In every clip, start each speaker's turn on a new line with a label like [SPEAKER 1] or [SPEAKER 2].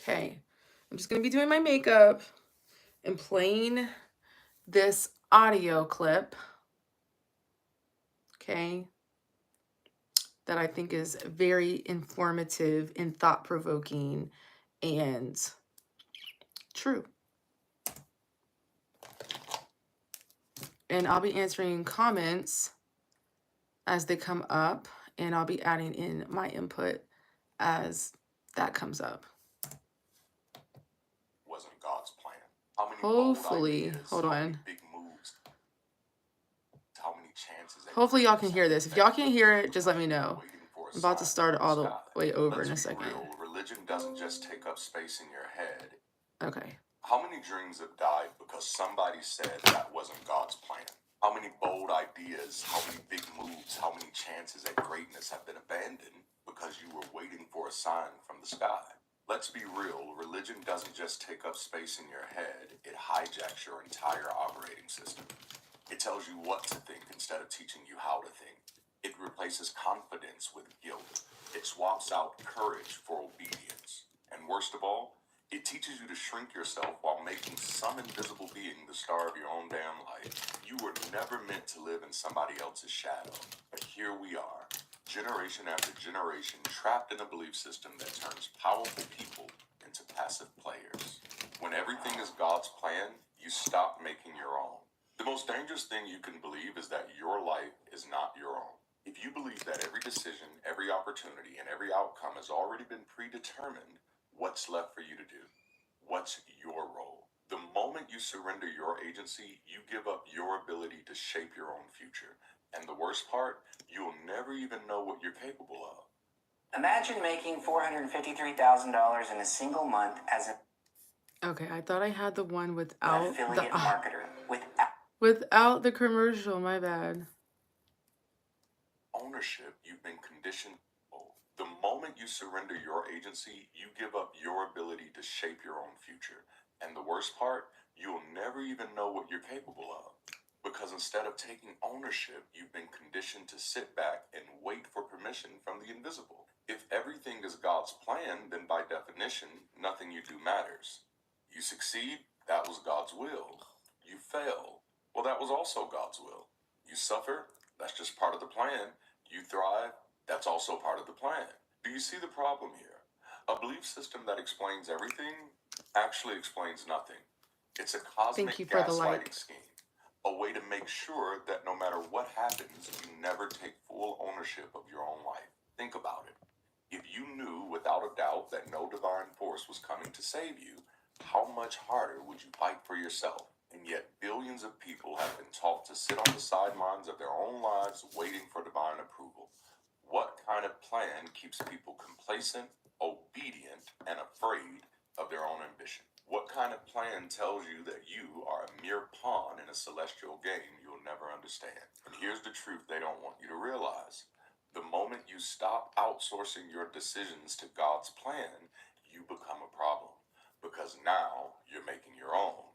[SPEAKER 1] Okay, I'm just going to be doing my makeup and playing this audio clip, okay, that I think is very informative and thought-provoking and true. And I'll be answering comments as they come up, and I'll be adding in my input as that comes up.
[SPEAKER 2] Wasn't God's plan. How many
[SPEAKER 1] Hopefully,
[SPEAKER 2] bold ideas,
[SPEAKER 1] hold
[SPEAKER 2] how
[SPEAKER 1] on.
[SPEAKER 2] many big moves, how many chances.
[SPEAKER 1] Hopefully y'all can hear this. If y'all can't hear it, just let me know. I'm about to start all the way over in a second.
[SPEAKER 2] Real. Religion doesn't just take up space in your head.
[SPEAKER 1] Okay.
[SPEAKER 2] How many dreams have died because somebody said that wasn't God's plan? How many bold ideas, how many big moves, how many chances at greatness have been abandoned because you were waiting for a sign from the sky? Let's be real, religion doesn't just take up space in your head, it hijacks your entire operating system. It tells you what to think instead of teaching you how to think. It replaces confidence with guilt. It swaps out courage for obedience. And worst of all, it teaches you to shrink yourself while making some invisible being the star of your own damn life. You were never meant to live in somebody else's shadow. But here we are, generation after generation, trapped in a belief system that turns powerful people into passive players. When everything is God's plan, you stop making your own. The most dangerous thing you can believe is that your life is not your own. If you believe that every decision, every opportunity, and every outcome has already been predetermined, what's left for you to do? What's your role? The moment you surrender your agency, you give up your ability to shape your own future. And the worst part, you'll never even know what you're capable of.
[SPEAKER 3] Imagine making $453,000 in a single month as an
[SPEAKER 1] Okay, I thought I had the one without
[SPEAKER 3] affiliate marketer.
[SPEAKER 1] Without the commercial, my bad.
[SPEAKER 2] Ownership, you've been conditioned. The moment you surrender your agency, you give up your ability to shape your own future. And the worst part, you'll never even know what you're capable of. Because instead of taking ownership, you've been conditioned to sit back and wait for permission from the invisible. If everything is God's plan, then by definition, nothing you do matters. You succeed, that was God's will. You fail, well, that was also God's will. You suffer, that's just part of the plan. You thrive, that's also part of the plan. Do you see the problem here? A belief system that explains everything actually explains nothing. It's a cosmic gaslighting scheme. A way to make sure that no matter what happens, you never take full ownership of your own life. Think about it. If you knew without a doubt that no divine force was coming to save you, how much harder would you fight for yourself? And yet billions of people have been taught to sit on the sidelines of their own lives waiting for divine approval. What kind of plan keeps people complacent, obedient, and afraid of their own ambition? What kind of plan tells you that you are a mere pawn in a celestial game you'll never understand? And here's the truth they don't want you to realize. The moment you stop outsourcing your decisions to God's plan, you become a problem. Because now you're making your own.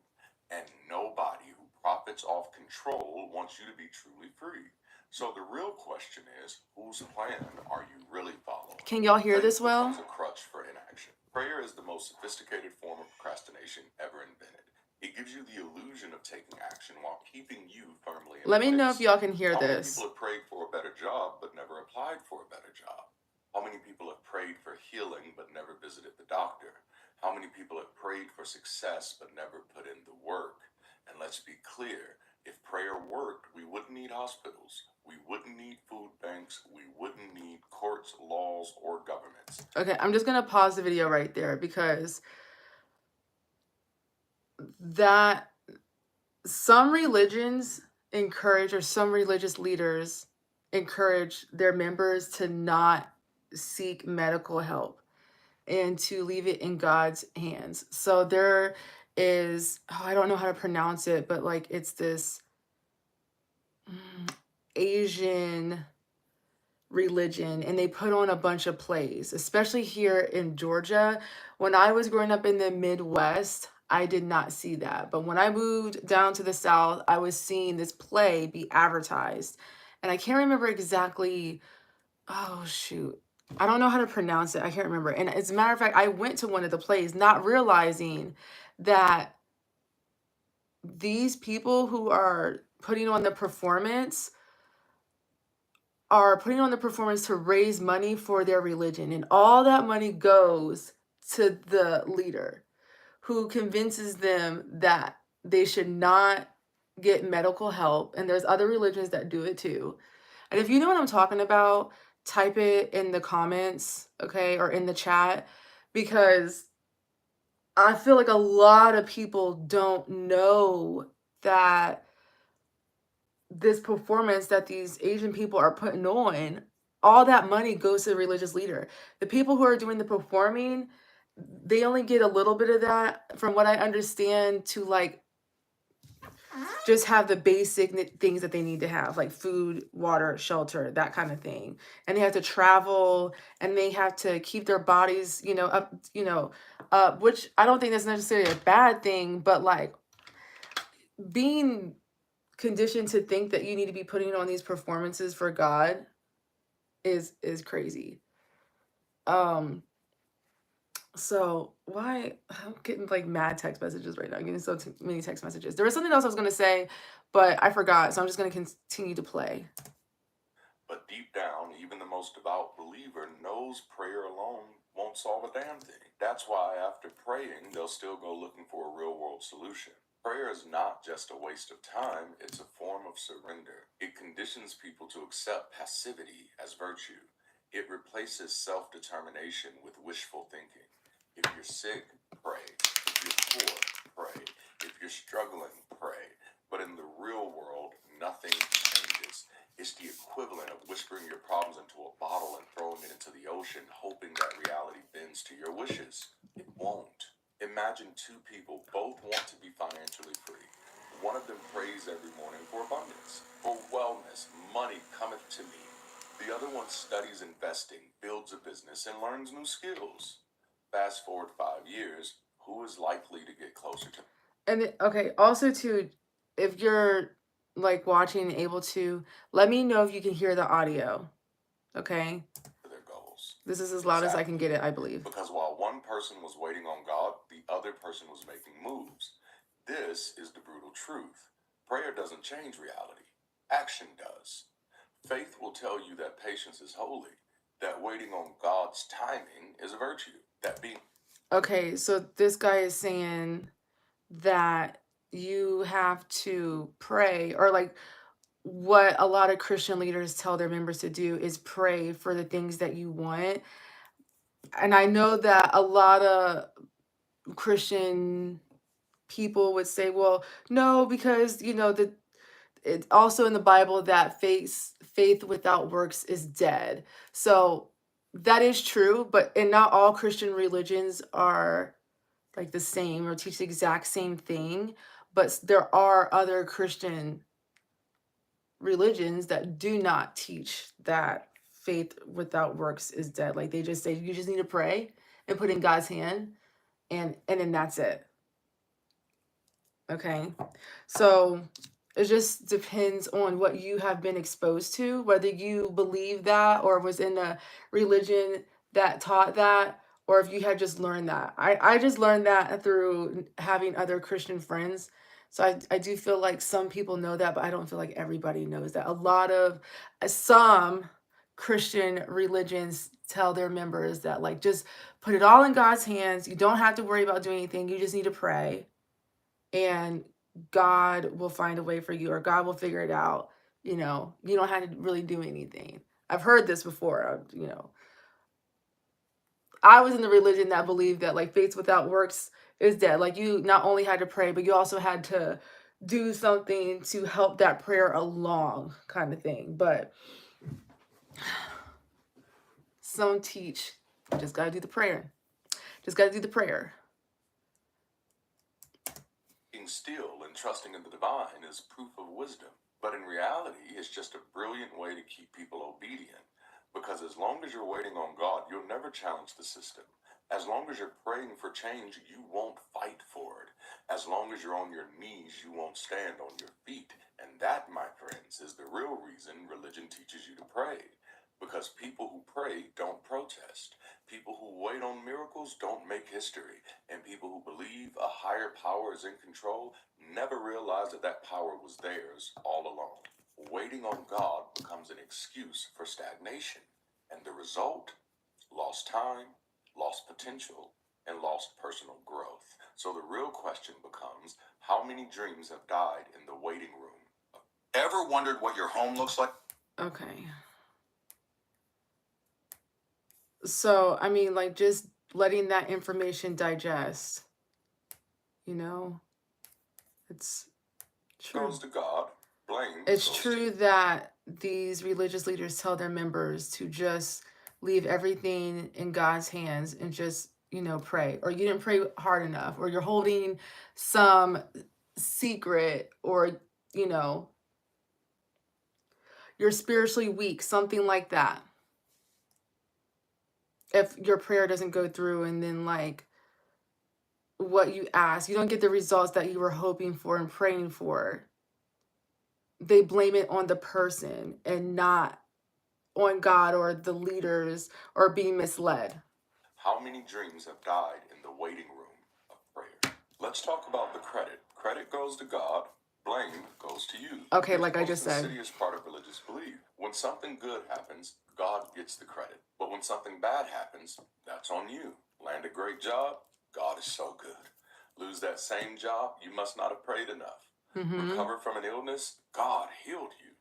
[SPEAKER 2] And nobody who profits off control wants you to be truly free. So the real question is, whose plan are you really following?
[SPEAKER 1] Can y'all hear this well?
[SPEAKER 2] It's a crutch for inaction. Prayer is the most sophisticated form of procrastination ever invented. It gives you the illusion of taking action while keeping you firmly in
[SPEAKER 1] Let me
[SPEAKER 2] place.
[SPEAKER 1] know if y'all can hear
[SPEAKER 2] How many
[SPEAKER 1] this.
[SPEAKER 2] people have prayed for a better job but never applied for a better job? How many people have prayed for healing but never visited the doctor? How many people have prayed for success but never put in the work? And let's be clear, if prayer worked, we wouldn't need hospitals, we wouldn't need food banks, we wouldn't need courts, laws, or governments.
[SPEAKER 1] Okay, I'm just going to pause the video right there because that some religions encourage, or some religious leaders encourage their members to not seek medical help and to leave it in God's hands. So there is, I don't know how to pronounce it, but like it's this Asian religion, and they put on a bunch of plays, especially here in Georgia. When I was growing up in the Midwest, I did not see that. But when I moved down to the South, I was seeing this play be advertised. And I can't remember exactly, oh shoot, I don't know how to pronounce it. I can't remember. And as a matter of fact, I went to one of the plays not realizing that these people who are putting on the performance are putting on the performance to raise money for their religion. And all that money goes to the leader who convinces them that they should not get medical help. And there's other religions that do it too. And if you know what I'm talking about, type it in the comments, okay, or in the chat, because I feel like a lot of people don't know that this performance that these Asian people are putting on, all that money goes to the religious leader. The people who are doing the performing, they only get a little bit of that, from what I understand, to like just have the basic things that they need to have, like food, water, shelter, that kind of thing. And they have to travel, and they have to keep their bodies, up, which I don't think that's necessarily a bad thing, but like being conditioned to think that you need to be putting on these performances for God is crazy. So why I'm getting like mad text messages right now. I'm getting so many text messages. There was something else I was gonna say, but I forgot. So I'm just gonna continue to play.
[SPEAKER 2] But deep down, even the most devout believer knows prayer alone won't solve a damn thing. That's why after praying, they'll still go looking for a real world solution. Prayer is not just a waste of time, it's a form of surrender. It conditions people to accept passivity as virtue. It replaces self-determination with wishful thinking. If you're sick, pray. If you're poor, pray. If you're struggling, pray. But in the real world, nothing changes. It's the equivalent of whispering your problems into a bottle and throwing it into the ocean, hoping that reality bends to your wishes. It won't. Imagine two people both want to be financially free. One of them prays every morning for abundance, for wellness, money cometh to me. The other one studies investing, builds a business, and learns new skills. Fast forward 5 years, who is likely to get closer to
[SPEAKER 1] And okay, also too, if you're like watching and able to, let me know if you can hear the audio. Okay.
[SPEAKER 2] their goals?
[SPEAKER 1] This is as loud as I can get it, I believe.
[SPEAKER 2] Because while one person was waiting on God, the other person was making moves. This is the brutal truth. Prayer doesn't change reality. Action does. Faith will tell you that patience is holy, that waiting on God's timing is a virtue, that being
[SPEAKER 1] Okay, so this guy is saying that you have to pray, or like what a lot of Christian leaders tell their members to do is pray for the things that you want. And I know that a lot of Christian people would say, well, no, because it's also in the Bible that faith without works is dead. So that is true, and not all Christian religions are like the same or teach the exact same thing. But there are other Christian religions that do not teach that faith without works is dead. Like they just say you just need to pray and put in God's hand, and then that's it. Okay. So it just depends on what you have been exposed to, whether you believe that or was in a religion that taught that, or if you had just learned that. I just learned that through having other Christian friends. So I do feel like some people know that, but I don't feel like everybody knows that. Some Christian religions tell their members that, like, just put it all in God's hands. You don't have to worry about doing anything. You just need to pray, and God will find a way for you, or God will figure it out. You don't have to really do anything. I've heard this before. I was in the religion that believed that like faith without works is dead. Like you not only had to pray, but you also had to do something to help that prayer along, kind of thing. But some teach you just got to do the prayer. Just got to do the prayer.
[SPEAKER 2] being still and trusting in the divine is proof of wisdom. But in reality, it's just a brilliant way to keep people obedient. Because as long as you're waiting on God, you'll never challenge the system. As long as you're praying for change, you won't fight for it. As long as you're on your knees, you won't stand on your feet. And that, my friends, is the real reason religion teaches you to pray. Because people who pray don't protest. People who wait on miracles don't make history. And people who believe a higher power is in control never realize that that power was theirs all along. Waiting on God becomes an excuse for stagnation. And the result? Lost time, lost potential, and lost personal growth. So the real question becomes, how many dreams have died in the waiting room? Ever wondered what your home looks like?
[SPEAKER 1] Okay. So, I mean, like, just letting that information digest, you know, it's true.
[SPEAKER 2] Goes to God, blame
[SPEAKER 1] It's
[SPEAKER 2] goes to
[SPEAKER 1] true that these religious leaders tell their members to just leave everything in God's hands and just, you know, pray, or you didn't pray hard enough, or you're holding some secret, or, you know, you're spiritually weak, something like that. If your prayer doesn't go through, and then, like, what you ask, you don't get the results that you were hoping for and praying for, they blame it on the person and not on God or the leaders, or being misled.
[SPEAKER 2] How many dreams have died in the waiting room of prayer? Let's talk about the credit. Credit goes to God, blame goes to you.
[SPEAKER 1] Okay,
[SPEAKER 2] Here's
[SPEAKER 1] like
[SPEAKER 2] the
[SPEAKER 1] I
[SPEAKER 2] most
[SPEAKER 1] just said.
[SPEAKER 2] insidious part of religious belief. When something good happens, God gets the credit. But when something bad happens, that's on you. Land a great job, God is so good. Lose that same job, you must not have prayed enough. Recover from an illness, God healed you.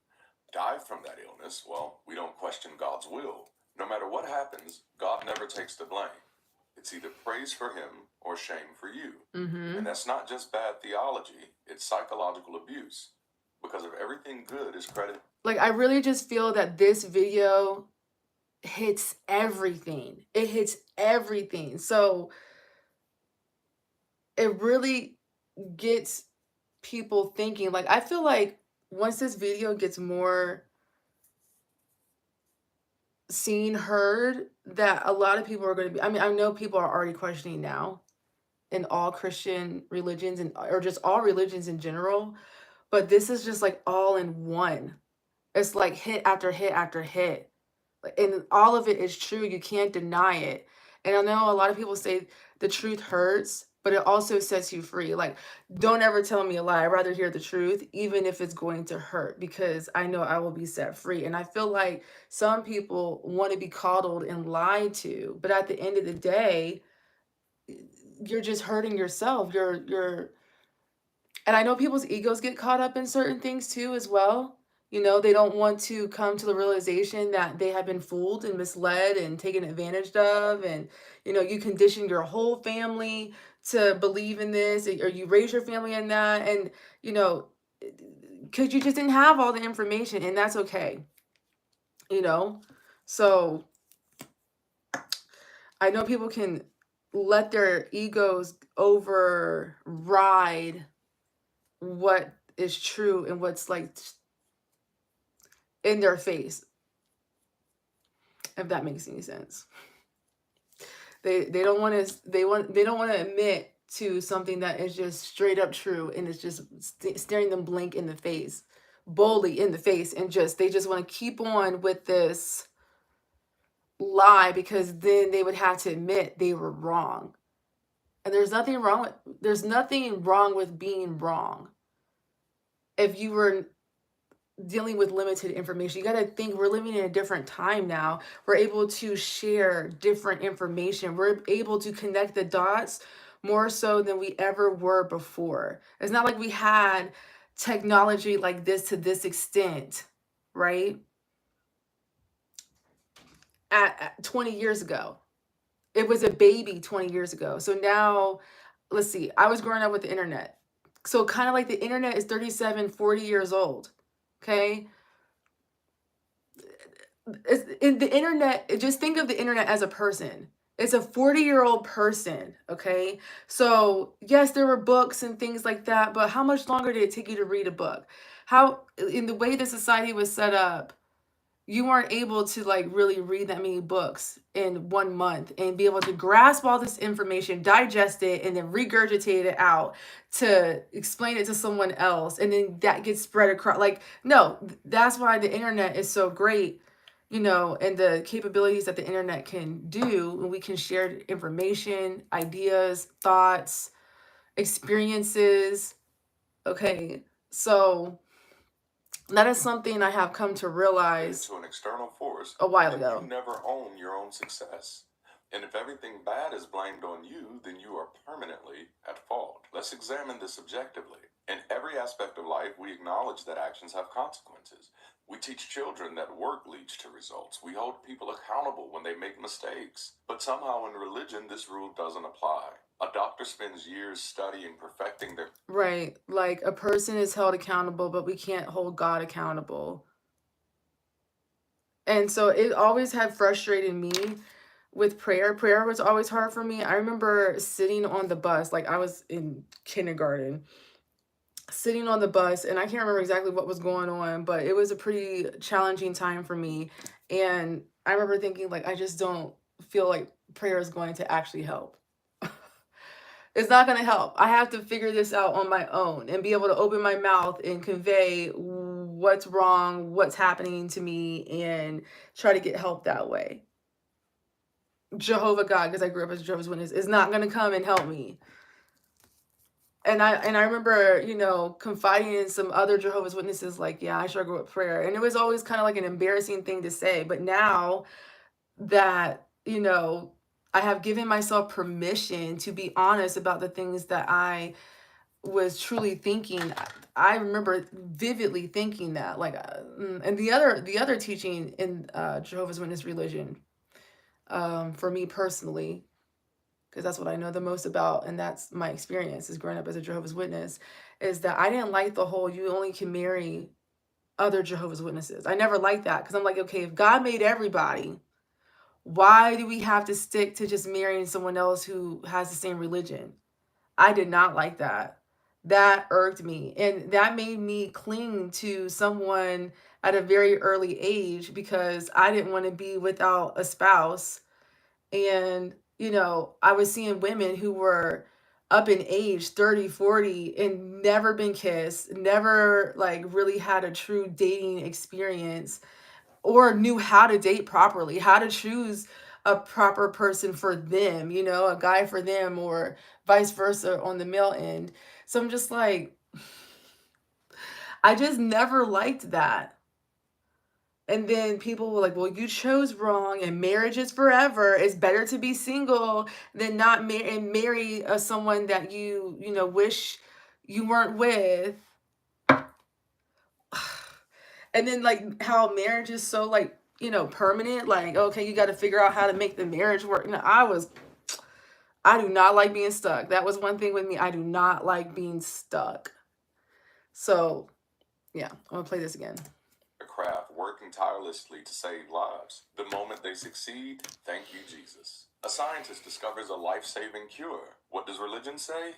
[SPEAKER 2] Die from that illness, well, we don't question God's will. No matter what happens, God never takes the blame. It's either praise for him or shame for you. And that's not just bad theology, it's psychological abuse. Because of everything good is credit.
[SPEAKER 1] Like, I really just feel that this video hits everything. It hits everything. So it really gets people thinking. Like, I feel like once this video gets more seen, heard, that a lot of people are going to be, I mean, I know people are already questioning now in all Christian religions, and or just all religions in general, but this is just like all in one. It's like hit after hit after hit. And all of it is true. You can't deny it. And I know a lot of people say the truth hurts, but it also sets you free. Like, don't ever tell me a lie. I'd rather hear the truth, even if it's going to hurt, because I know I will be set free. And I feel like some people want to be coddled and lied to, but at the end of the day, you're just hurting yourself. And I know people's egos get caught up in certain things too, as well. You know, they don't want to come to the realization that they have been fooled and misled and taken advantage of. And, you know, you condition your whole family to believe in this, or you raise your family in that. And, you know, because you just didn't have all the information, and that's okay. You know, so I know people can let their egos override what is true and what's like in their face, if that makes any sense. They don't want to they don't want to admit to something that is just straight up true, and it's just staring them blank in the face, boldly in the face, and they just want to keep on with this lie, because then they would have to admit they were wrong. And there's nothing wrong with being wrong. If you were dealing with limited information, you got to think we're living in a different time now. We're able to share different information. We're able to connect the dots more so than we ever were before. It's not like we had technology like this to this extent, right? At 20 years ago. It was a baby 20 years ago. So now, let's see, I was growing up with the internet. So kind of like the internet is 37, 40 years old. Okay. In the internet, just think of the internet as a person. It's a 40-year-old person. Okay. So yes, there were books and things like that, but how much longer did it take you to read a book? How, in the way the society was set up, you weren't able to like really read that many books in 1 month and be able to grasp all this information, digest it, and then regurgitate it out to explain it to someone else. And then that gets spread across. Like, no, that's why the internet is so great. you know, and the capabilities that the internet can do, and we can share information, ideas, thoughts, experiences. Okay, so that is something I have come to realize
[SPEAKER 2] to an external force,
[SPEAKER 1] a while
[SPEAKER 2] then
[SPEAKER 1] ago.
[SPEAKER 2] you never own your own success. And if everything bad is blamed on you, then you are permanently at fault. Let's examine this objectively. In every aspect of life, we acknowledge that actions have consequences. We teach children that work leads to results. We hold people accountable when they make mistakes. But somehow in religion, this rule doesn't apply. A doctor spends years studying, perfecting their...
[SPEAKER 1] Right. Like a person is held accountable, but we can't hold God accountable. And so it always had frustrated me with prayer. Prayer was always hard for me. I remember sitting on the bus, like I was in kindergarten, sitting on the bus, and I can't remember exactly what was going on, but it was a pretty challenging time for me. And I remember thinking, like, I just don't feel like prayer is going to actually help. It's not going to help. I have to figure this out on my own and be able to open my mouth and convey what's wrong, what's happening to me, and try to get help that way. Jehovah God, because I grew up as a Jehovah's Witness, is not going to come and help me. And I remember, you know, confiding in some other Jehovah's Witnesses, like, yeah, I struggle with prayer. And it was always kind of like an embarrassing thing to say. But now that, you know, I have given myself permission to be honest about the things that I was truly thinking. I remember vividly thinking that, like, and the other teaching in Jehovah's Witness religion, for me personally, because that's what I know the most about, and that's my experience is growing up as a Jehovah's Witness, is that I didn't like the whole you only can marry other Jehovah's Witnesses. I never liked that because I'm like, okay, if God made everybody, why do we have to stick to just marrying someone else who has the same religion? I did not like that. That irked me. And that made me cling to someone at a very early age because I didn't want to be without a spouse. And, you know, I was seeing women who were up in age 30, 40, and never been kissed, never like really had a true dating experience or knew how to date properly, how to choose a proper person for them, you know, a guy for them or vice versa on the male end. So I'm just like, I just never liked that. And then people were like, well, you chose wrong and marriage is forever. It's better to be single than not and marry someone that you know, wish you weren't with. And then like how marriage is so like, you know, permanent. Like, okay, you got to figure out how to make the marriage work. You know, I do not like being stuck. That was one thing with me. I do not like being stuck. So yeah, I'm gonna play this again.
[SPEAKER 2] Craft, working tirelessly to save lives. The moment they succeed, thank you, Jesus. A scientist discovers a life-saving cure. What does religion say?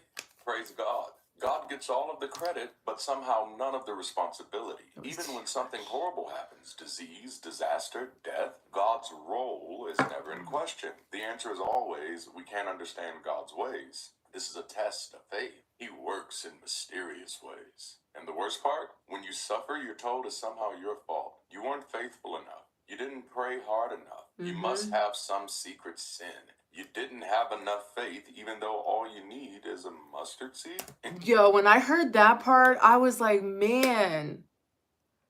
[SPEAKER 2] Praise God. God gets all of the credit, but somehow none of the responsibility. Even when something horrible happens, disease, disaster, death, God's role is never in question. The answer is always, we can't understand God's ways. This is a test of faith. He works in mysterious ways. And the worst part, when you suffer, you're told it's somehow your fault. You weren't faithful enough. You didn't pray hard enough. You must have some secret sin. You didn't have enough faith, even though all you need is a mustard seed.
[SPEAKER 1] Yo, when I heard that part, I was like, man.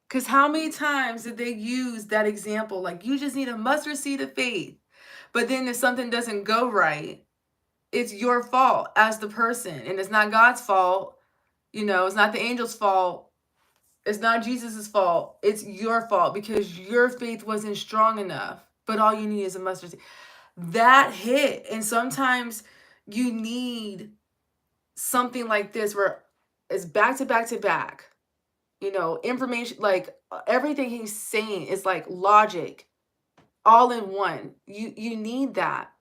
[SPEAKER 1] Because how many times did they use that example? Like, you just need a mustard seed of faith. But then if something doesn't go right, it's your fault as the person. And it's not God's fault. You know, it's not the angel's fault. It's not Jesus's fault. It's your fault because your faith wasn't strong enough. But all you need is a mustard seed. That hit. And sometimes you need something like this where it's back to back to back. You know, information, like everything he's saying is like logic all in one. You need that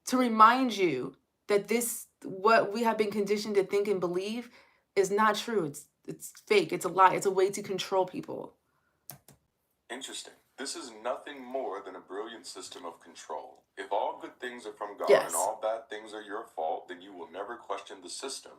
[SPEAKER 1] to remind you that this what we have been conditioned to think and believe is not true. It's fake. It's a lie. It's a way to control people.
[SPEAKER 2] Interesting. This is nothing more than a brilliant system of control. If all good things are from God
[SPEAKER 1] Yes.
[SPEAKER 2] and all bad things are your fault, then you will never question the system,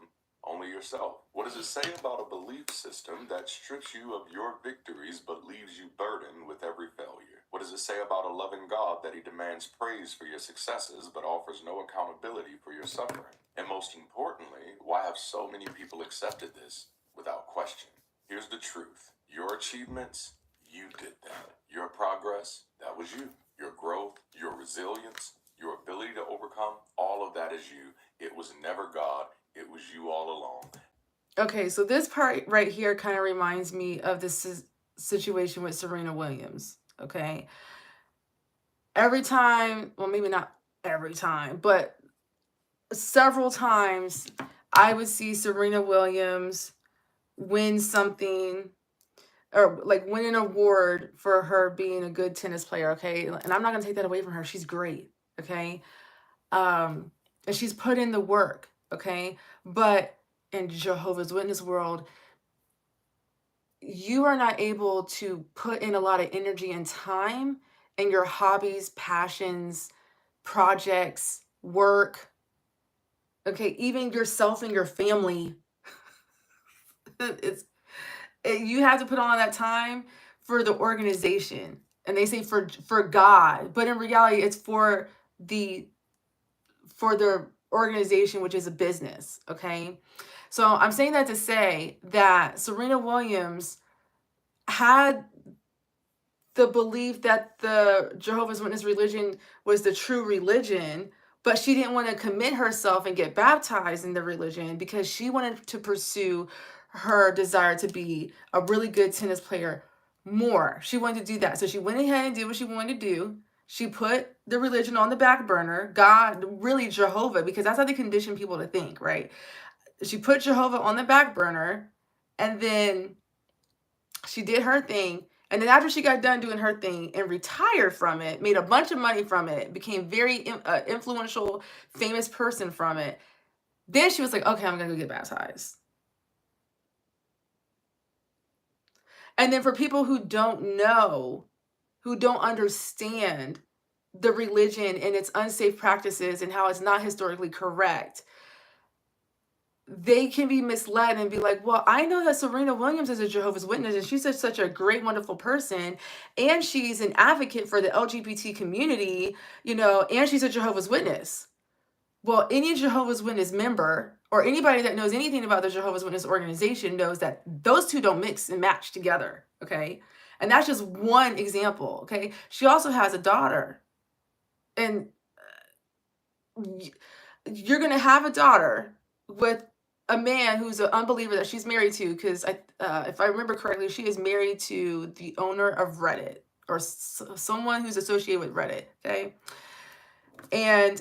[SPEAKER 2] only yourself. What does it say about a belief system that strips you of your victories but leaves you burdened with every failure? What does it say about a loving God that he demands praise for your successes but offers no accountability for your suffering? And most importantly, why have so many people accepted this without question? Here's the truth. Your achievements, you did that. Your progress, that was you. Your growth, your resilience, your ability to overcome, all of that is you. It was never God. It was you all along.
[SPEAKER 1] Okay, so this part right here kind of reminds me of this situation with Serena Williams. Okay. Every time, well, maybe not every time, but several times I would see Serena Williams win something or like win an award for her being a good tennis player. Okay. And I'm not going to take that away from her. She's great. Okay. And she's put in the work. Okay. But in Jehovah's Witness world, you are not able to put in a lot of energy and time in your hobbies, passions, projects, work. Okay, even yourself and your family. You have to put on that time for the organization. And they say for God, but in reality it's for the organization, which is a business. Okay. So I'm saying that to say that Serena Williams had the belief that the Jehovah's Witness religion was the true religion, but she didn't want to commit herself and get baptized in the religion because she wanted to pursue her desire to be a really good tennis player more. She wanted to do that. So she went ahead and did what she wanted to do. She put the religion on the back burner, God, really Jehovah, because that's how they condition people to think, right? She put Jehovah on the back burner, and then she did her thing. And then after she got done doing her thing and retired from it, made a bunch of money from it, became very influential, famous person from it, then she was like, okay, I'm going to go get baptized. And then for people who don't know, who don't understand the religion and its unsafe practices and how it's not historically correct, they can be misled and be like, well, I know that Serena Williams is a Jehovah's Witness and she's such a great, wonderful person. And she's an advocate for the LGBT community, and she's a Jehovah's Witness. Well, any Jehovah's Witness member or anybody that knows anything about the Jehovah's Witness organization knows that those two don't mix and match together. Okay. And that's just one example. Okay. She also has a daughter. And you're going to have a daughter with a man who's an unbeliever that she's married to, because if I remember correctly, she is married to the owner of Reddit or someone who's associated with Reddit. Okay. And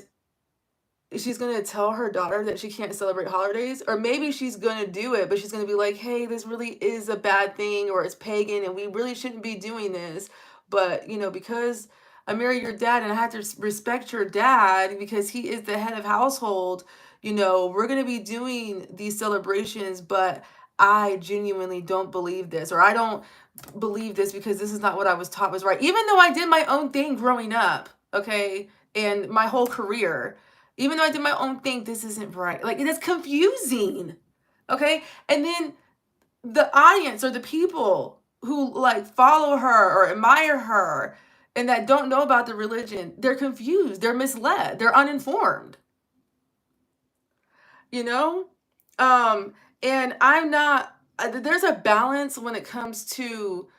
[SPEAKER 1] she's going to tell her daughter that she can't celebrate holidays, or maybe she's going to do it, but she's going to be like, hey, this really is a bad thing, or it's pagan and we really shouldn't be doing this. But, because I married your dad and I have to respect your dad because he is the head of household, we're going to be doing these celebrations, but I genuinely don't believe this, or I don't believe this because this is not what I was taught was right. Even though I did my own thing growing up, okay, and my whole career, even though I did my own thing, this isn't right. Like, it is confusing, okay? And then the audience or the people who like follow her or admire her and that don't know about the religion, they're confused, they're misled, they're uninformed, and I'm not, there's a balance when it comes to,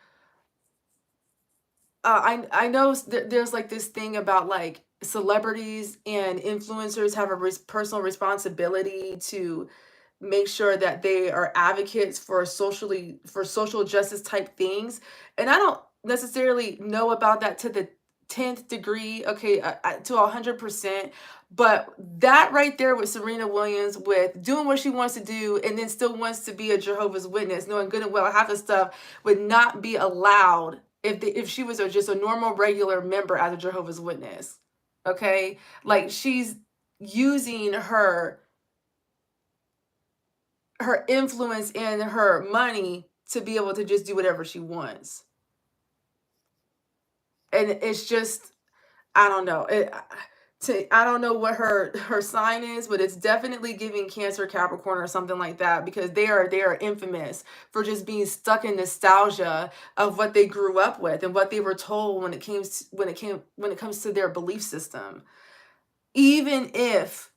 [SPEAKER 1] I know there's like this thing about like celebrities and influencers have a personal responsibility to make sure that they are advocates for social justice type things. And I don't necessarily know about that to the 10th degree, okay, to 100%. But that right there with Serena Williams, with doing what she wants to do and then still wants to be a Jehovah's Witness, knowing good and well half the stuff would not be allowed if she was just a normal regular member as a Jehovah's Witness. Okay, like she's using her influence and her money to be able to just do whatever she wants. And it's just, I don't know. I don't know what her sign is, but it's definitely giving Cancer, Capricorn, or something like that, because they are infamous for just being stuck in nostalgia of what they grew up with and what they were told when it comes to their belief system. Even if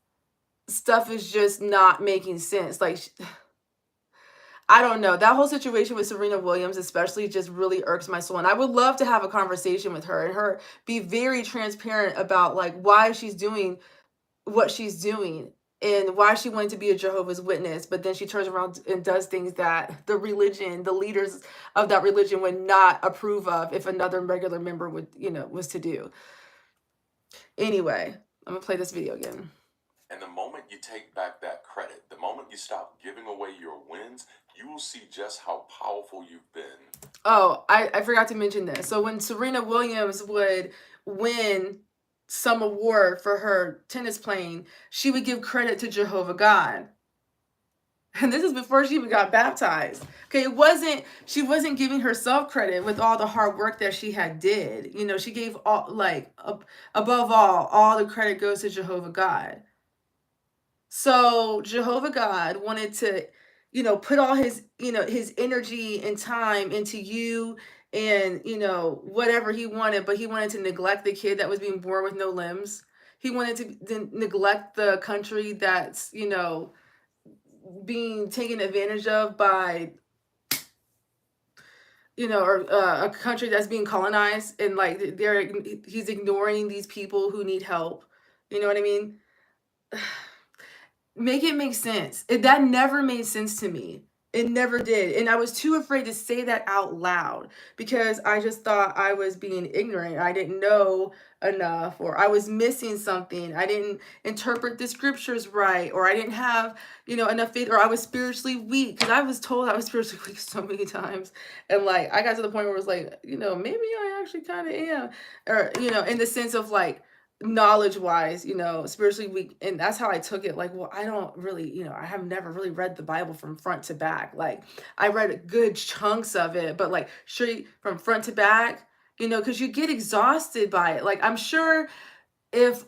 [SPEAKER 1] stuff is just not making sense, like I don't know. That whole situation with Serena Williams especially just really irks my soul. And I would love to have a conversation with her and her be very transparent about like why she's doing what she's doing and why she wanted to be a Jehovah's Witness, but then she turns around and does things that the leaders of that religion would not approve of if another regular member would, was to do. Anyway, I'm gonna play this video again.
[SPEAKER 2] And the moment you take back that credit, the moment you stop giving away your wins, you will see just how powerful you've been.
[SPEAKER 1] Oh, I forgot to mention this. So when Serena Williams would win some award for her tennis playing, she would give credit to Jehovah God. And this is before she even got baptized. Okay, she wasn't giving herself credit with all the hard work that she had did. She gave above all the credit goes to Jehovah God. So Jehovah God wanted to, put all his, his energy and time into you and, whatever he wanted, but he wanted to neglect the kid that was being born with no limbs. He wanted to neglect the country that's, being taken advantage of by, or a country that's being colonized, and like he's ignoring these people who need help. You know what I mean? Make it make sense. That never made sense to me. It never did. And I was too afraid to say that out loud because I just thought I was being ignorant. I didn't know enough, or I was missing something. I didn't interpret the scriptures right, or I didn't have, enough faith, or I was spiritually weak, because I was told I was spiritually weak so many times. And like, I got to the point where it was like, maybe I actually kind of am, or, in the sense of like, knowledge wise, spiritually weak. And that's how I took it. Like, well, I don't really, I have never really read the Bible from front to back. Like, I read good chunks of it, but like straight from front to back, because you get exhausted by it. Like, I'm sure if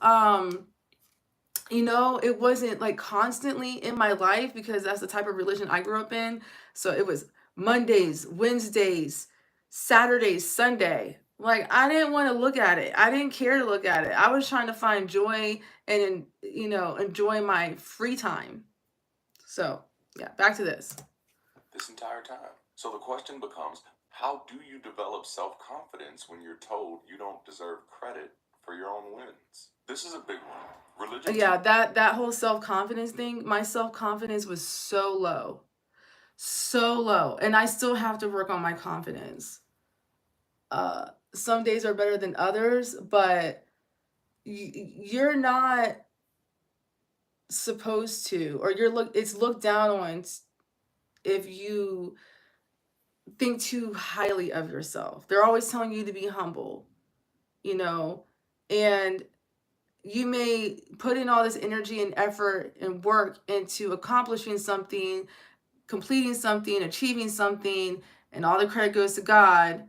[SPEAKER 1] it wasn't like constantly in my life, because that's the type of religion I grew up in. So it was Mondays, Wednesdays, Saturdays, Sunday. Like, I didn't want to look at it. I didn't care to look at it. I was trying to find joy and, enjoy my free time. So yeah, back to this.
[SPEAKER 2] This entire time. So the question becomes, how do you develop self-confidence when you're told you don't deserve credit for your own wins? This is a big one. Religion.
[SPEAKER 1] Yeah, that whole self-confidence thing, my self-confidence was so low. So low. And I still have to work on my confidence. Some days are better than others, but you're not supposed to, or it's looked down on if you think too highly of yourself. They're always telling you to be humble, and you may put in all this energy and effort and work into accomplishing something, completing something, achieving something, and all the credit goes to God,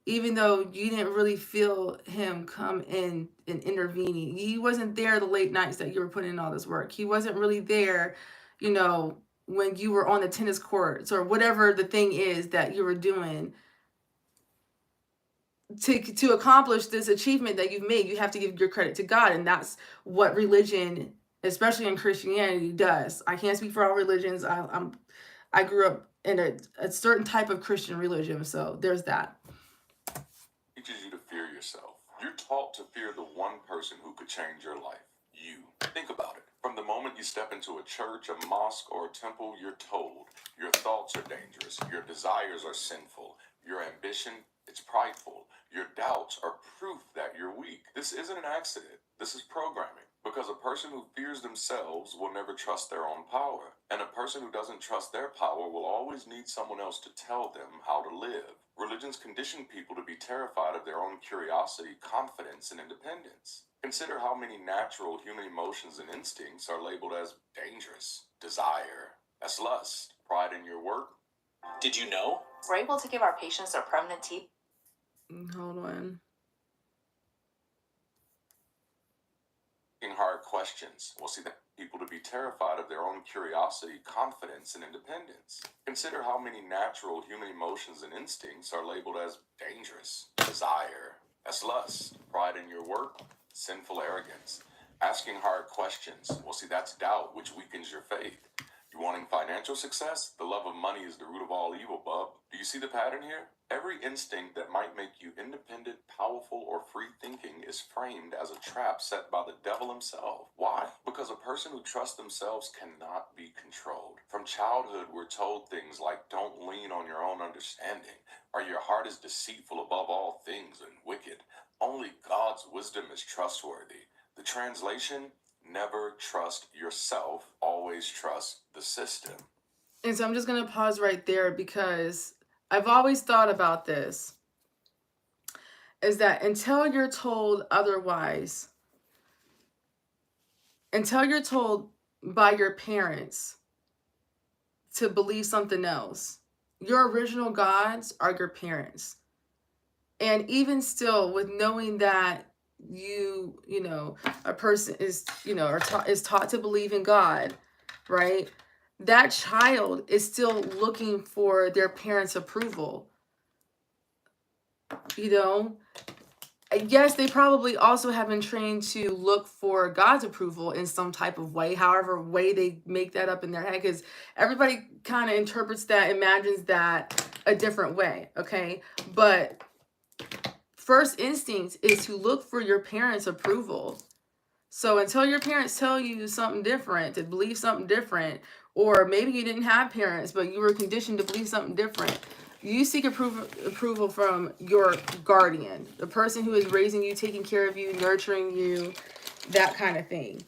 [SPEAKER 1] even though you didn't really feel him come in and intervening. He wasn't there the late nights that you were putting in all this work. He wasn't really there, when you were on the tennis courts or whatever the thing is that you were doing. To accomplish this achievement that you've made, you have to give your credit to God. And that's what religion, especially in Christianity, does. I can't speak for all religions. I grew up in a certain type of Christian religion, so there's that.
[SPEAKER 2] Teaches you to fear yourself. You're taught to fear the one person who could change your life. You. Think about it. From the moment you step into a church, a mosque, or a temple, you're told your thoughts are dangerous, your desires are sinful, your ambition, it's prideful, your doubts are proof that you're weak. This isn't an accident. This is programming. Because a person who fears themselves will never trust their own power. And a person who doesn't trust their power will always need someone else to tell them how to live. Religions condition people to be terrified of their own curiosity, confidence, and independence. Consider how many natural human emotions and instincts are labeled as dangerous. Desire, that's lust. Pride in your work.
[SPEAKER 4] Did you know? We're able to give our patients their permanent teeth.
[SPEAKER 1] Hold on.
[SPEAKER 2] hard questions. We'll see that people to be terrified of their own curiosity, confidence, and independence. Consider how many natural human emotions and instincts are labeled as dangerous. Desire, that's lust. Pride in your work, sinful arrogance. Asking hard questions. Well, see, that's doubt, which weakens your faith. You wanting financial success? The love of money is the root of all evil, bub. Do you see the pattern here? Every instinct that might make you independent, powerful, or free thinking is framed as a trap set by the devil himself. Why? Because a person who trusts themselves cannot be controlled. From childhood, we're told things like, don't lean on your own understanding, or your heart is deceitful above all things and wicked. Only God's wisdom is trustworthy. The translation, never trust yourself, always trust the system.
[SPEAKER 1] And so I'm just going to pause right there because I've always thought about this, is that until you're told otherwise, until you're told by your parents to believe something else, your original gods are your parents. And even still, with knowing that you know, a person is, you know, is taught to believe in God, right? That child is still looking for their parents' approval. You know, yes, they probably also have been trained to look for God's approval in some type of way, however way they make that up in their head, because everybody kind of interprets that, imagines that a different way, okay? But first instinct is to look for your parents' approval. So until your parents tell you something different, to believe something different, or maybe you didn't have parents, but you were conditioned to believe something different, you seek approval from your guardian, the person who is raising you, taking care of you, nurturing you, that kind of thing.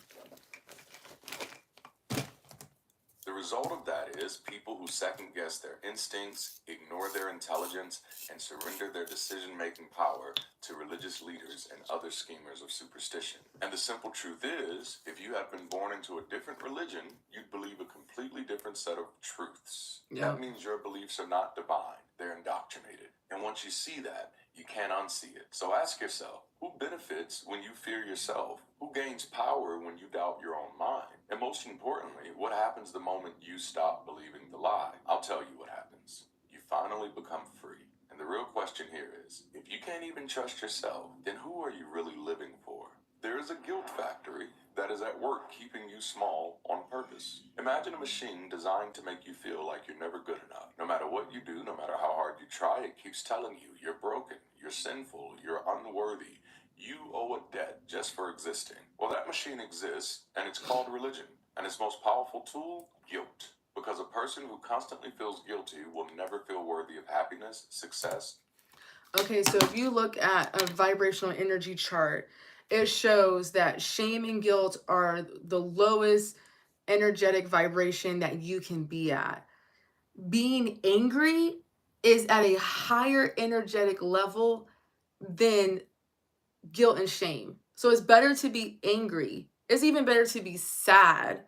[SPEAKER 2] The result of that is people who second guess their instincts, ignore their intelligence, and surrender their decision-making power to religious leaders and other schemers of superstition. And the simple truth is, if you had been born into a different religion, you'd believe a completely different set of truths.
[SPEAKER 1] Yeah.
[SPEAKER 2] That means your beliefs are not divine, they're indoctrinated. And once you see that, you can't unsee it. So ask yourself, who benefits when you fear yourself? Who gains power when you doubt your own mind? And most importantly, what happens the moment you stop believing the lie? I'll tell you what happens. You finally become free. And the real question here is, if you can't even trust yourself, then who are you really living for? There is a guilt factory that is at work keeping you small on purpose. Imagine a machine designed to make you feel like you're never good enough. No matter what you do, no matter how hard you try, it keeps telling you you're broken, you're sinful, you're unworthy. You owe a debt just for existing. Well, that machine exists, and it's called religion. And its most powerful tool, guilt. Because a person who constantly feels guilty will never feel worthy of happiness, success.
[SPEAKER 1] Okay, so if you look at a vibrational energy chart, it shows that shame and guilt are the lowest energetic vibration that you can be at. Being angry is at a higher energetic level than guilt and shame. So it's better to be angry. It's even better to be sad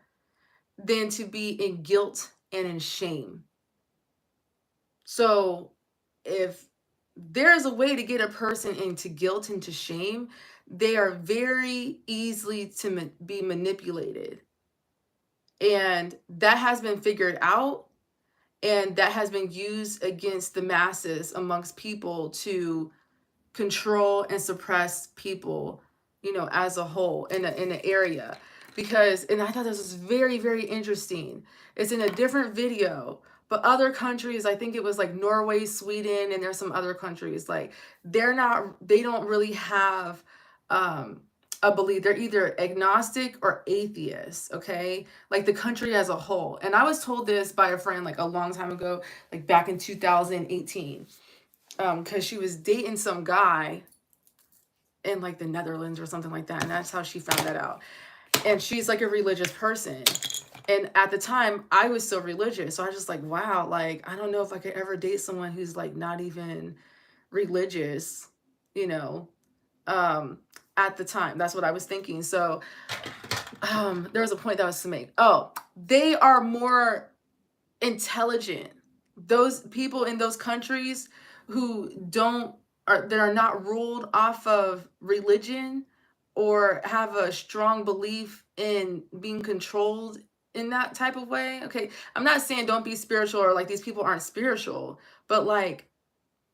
[SPEAKER 1] than to be in guilt and in shame. So if there's a way to get a person into guilt and to shame, they are very easily to be manipulated. And that has been figured out, and that has been used against the masses amongst people to control and suppress people, you know, as a whole in an area. Because, and I thought this was very, very interesting. It's in a different video, but other countries, I think it was like Norway, Sweden, and there's some other countries, like they don't really have a belief. They're either agnostic or atheist, okay? Like the country as a whole. And I was told this by a friend like a long time ago, like back in 2018. Because she was dating some guy in like the Netherlands or something like that, and that's how she found that out. And she's like a religious person, and at the time I was so religious, so I was just like, wow, like I don't know if I could ever date someone who's like not even religious, you know. At the time, that's what I was thinking. So there was a point that was to make. Oh, they are more intelligent. Those people in those countries that are not ruled off of religion or have a strong belief in being controlled in that type of way. Okay, I'm not saying don't be spiritual or like these people aren't spiritual, but like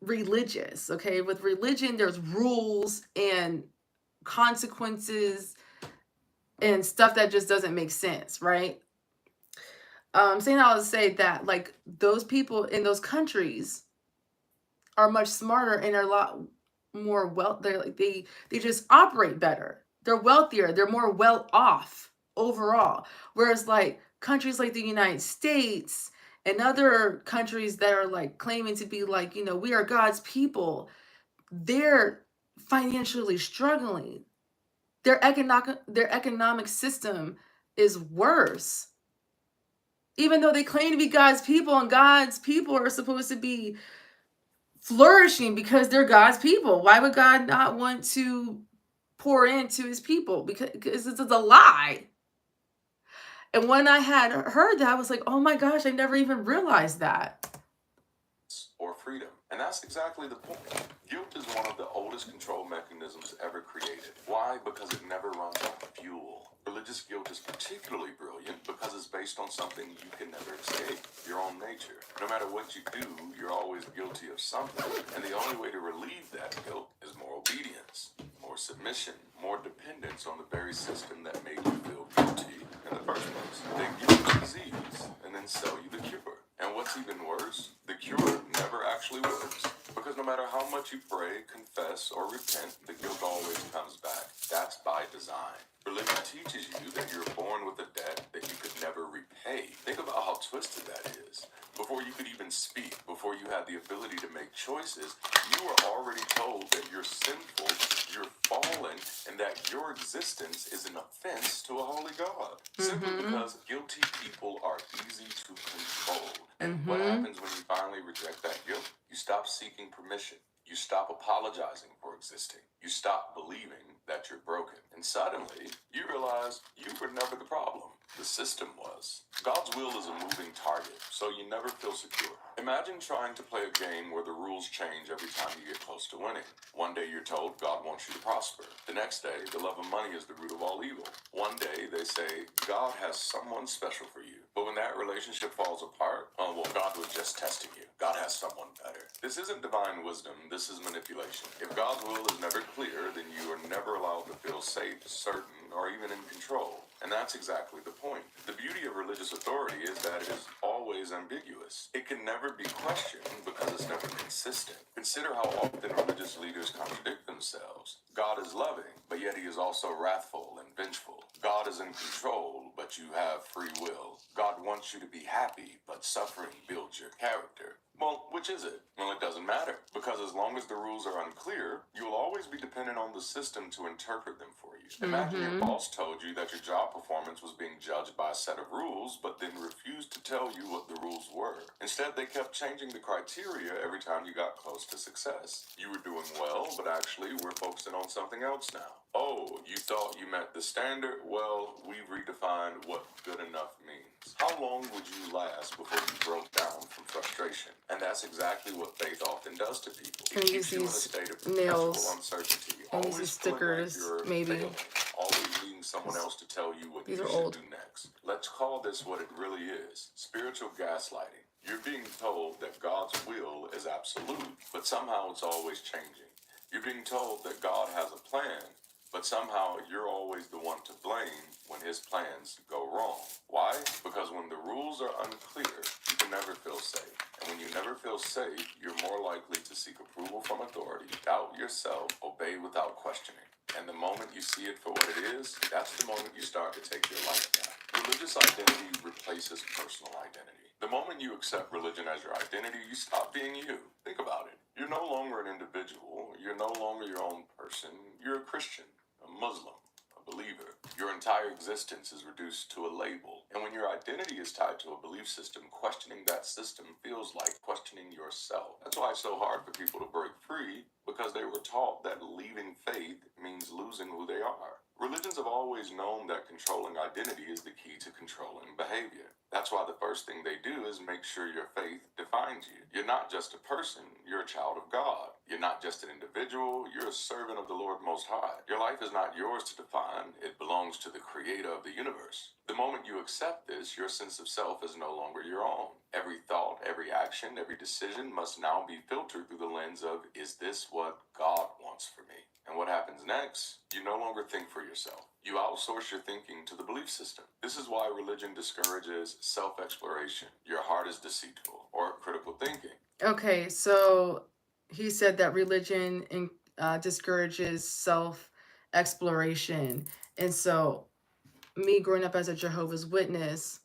[SPEAKER 1] religious. Okay, with religion, there's rules and consequences and stuff that just doesn't make sense, right? Saying I would say that like those people in those countries are much smarter and are a lot more they're like they just operate better. They're wealthier, they're more well off overall. Whereas like countries like the United States and other countries that are like claiming to be like, we are God's people, they're financially struggling. Their economic system is worse. Even though they claim to be God's people and God's people are supposed to be flourishing because they're God's people. Why would God not want to pour into his people? Because it's a lie. And when I had heard that, I was like, oh my gosh, I never even realized that.
[SPEAKER 2] Or freedom. And that's exactly the point. Guilt is one of the oldest control mechanisms ever created. Why? Because it never runs out of fuel. Religious guilt is particularly brilliant because it's based on something you can never escape, your own nature. No matter what you do, you're always guilty of something. And the only way to relieve that guilt is more obedience, more submission, more dependence on the very system that made you feel guilty in the first place. They give you disease and then sell you the cure. And what's even worse, the cure never actually works. Because no matter how much you pray, confess, or repent, the guilt always comes back. That's by design. Religion teaches you that you're born with a debt that you could never repay. Think about how twisted that is. Before you could even speak, before you had the ability to make choices, you were already told that you're sinful, you're fallen, and that your existence is an offense to a holy God. Simply because guilty people are easy to control. And what happens when you finally reject that guilt? You stop seeking permission. You stop apologizing for existing. You stop believing that you're broken. And suddenly, you realize you were never the problem. The system was. God's will is a moving target, so you never feel secure. Imagine trying to play a game where the rules change every time you get close to winning. One day you're told God wants you to prosper. The next day, the love of money is the root of all evil. One day they say God has someone special for you. But when that relationship falls apart, oh, well, God was just testing you. God has someone better. This isn't divine wisdom, this is manipulation. If God's will is never clear, then you are never allowed to feel safe, certain, or even in control. And that's exactly the point. The beauty of religious authority is that it is always ambiguous. It can never be questioned because it's never consistent. Consider how often religious leaders contradict themselves. God is loving, but yet he is also wrathful and vengeful. God is in control, but you have free will. God wants you to be happy, but suffering builds your character. Well, which is it? Well, it doesn't matter, because as long as the rules are unclear, you'll always be dependent on the system to interpret them for you. Imagine your boss told you that your job performance was being judged by a set of rules, but then refused to tell you what the rules were. Instead, they kept changing the criteria every time you got close to success. You were doing well, but actually we're focusing on something else now. Oh, you thought you met the standard? Well, we've redefined what good enough means. How long would you last before you broke down from frustration? And that's exactly what faith often does to people. It keeps you in a state of perpetual uncertainty.
[SPEAKER 1] And these stickers, maybe.
[SPEAKER 2] Failing, always needing someone else to tell you what you should do next. Let's call this what it really is. Spiritual gaslighting. You're being told that God's will is absolute, but somehow it's always changing. You're being told that God has a plan, but somehow you're always the one to blame when his plans go wrong. Why? Because when the rules are unclear, you can never feel safe. And when you never feel safe, you're more likely to seek approval from authority, doubt yourself, obey without questioning. And the moment you see it for what it is, that's the moment you start to take your life back. Religious identity replaces personal identity. The moment you accept religion as your identity, you stop being you. Think about it. You're no longer an individual. You're no longer your own person. You're a Christian, a Muslim, a believer. Your entire existence is reduced to a label. And when your identity is tied to a belief system, questioning that system feels like questioning yourself. That's why it's so hard for people to break free, because they were taught that leaving faith means losing who they are. Religions have always known that controlling identity is the key to controlling behavior. That's why the first thing they do is make sure your faith defines you. You're not just a person, you're a child of God. You're not just an individual, you're a servant of the Lord Most High. Your life is not yours to define, it belongs to the creator of the universe. The moment you accept this, your sense of self is no longer your own. Every thought, every action, every decision must now be filtered through the lens of, is this what God wants for me? And what happens next? You no longer think for yourself. You outsource your thinking to the belief system. This is why religion discourages self-exploration. Your heart is deceitful, or critical thinking.
[SPEAKER 1] Okay, so he said that religion discourages self-exploration. And so me growing up as a Jehovah's Witness,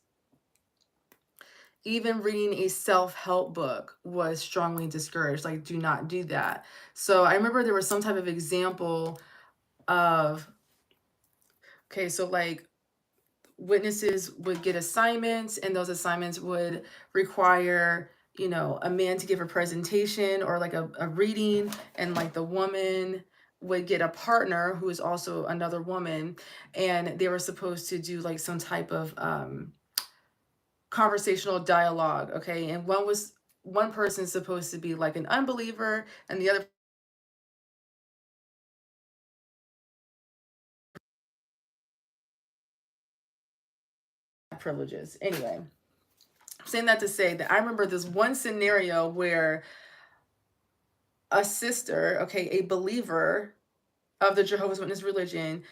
[SPEAKER 1] even reading a self-help book was strongly discouraged. Like, do not do that. So I remember there was some type of example of, okay, so like witnesses would get assignments, and those assignments would require, you know, a man to give a presentation or like a reading, and like the woman would get a partner who is also another woman, and they were supposed to do like some type of conversational dialogue. Okay, and one person supposed to be like an unbeliever, and the other privileges. Anyway, I'm saying that to say that I remember this one scenario where a sister, okay, a believer of the Jehovah's Witness religion,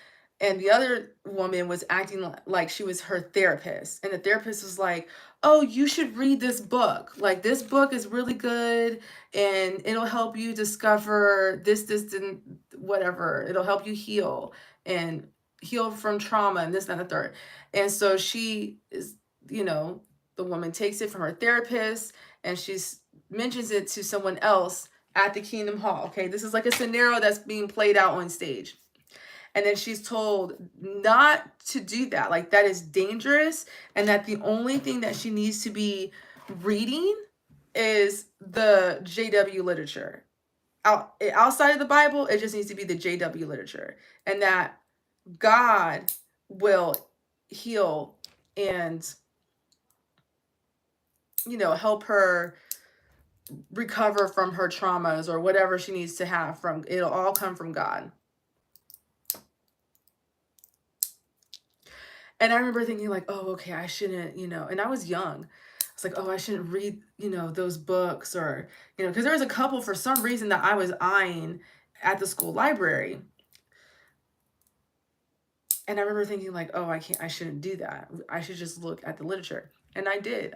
[SPEAKER 1] and the other woman was acting like she was her therapist. And the therapist was like, "Oh, you should read this book. Like, this book is really good, and it'll help you discover this, and whatever. It'll help you heal and heal from trauma and this, that, and the third." And so she is, you know, the woman takes it from her therapist, and she's mentions it to someone else at the Kingdom Hall. Okay, this is like a scenario that's being played out on stage. And then she's told not to do that. Like, that is dangerous. And that the only thing that she needs to be reading is the JW literature. Outside of the Bible, it just needs to be the JW literature. And that God will heal and, you know, help her recover from her traumas or whatever she needs to have from. It'll all come from God. And I remember thinking like, oh, okay, I shouldn't, you know, and I was young. I was like, oh, I shouldn't read, you know, those books, or, you know, because there was a couple for some reason that I was eyeing at the school library. And I remember thinking like, oh, I shouldn't do that. I should just look at the literature. And I did.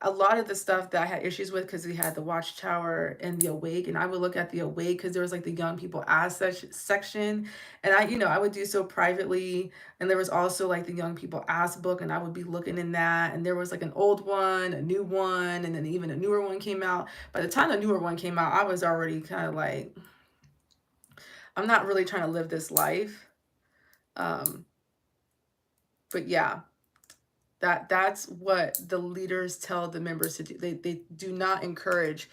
[SPEAKER 1] A lot of the stuff that I had issues with, because we had the Watchtower and the Awake, and I would look at the Awake because there was like the young people ask section, and I, you know, I would do so privately. And there was also like the young people ask book, and I would be looking in that, and there was like an old one, a new one, and then even a newer one came out. By the time the newer one came out, I was already kind of like, I'm not really trying to live this life. But yeah, that's what the leaders tell the members to do. They do not encourage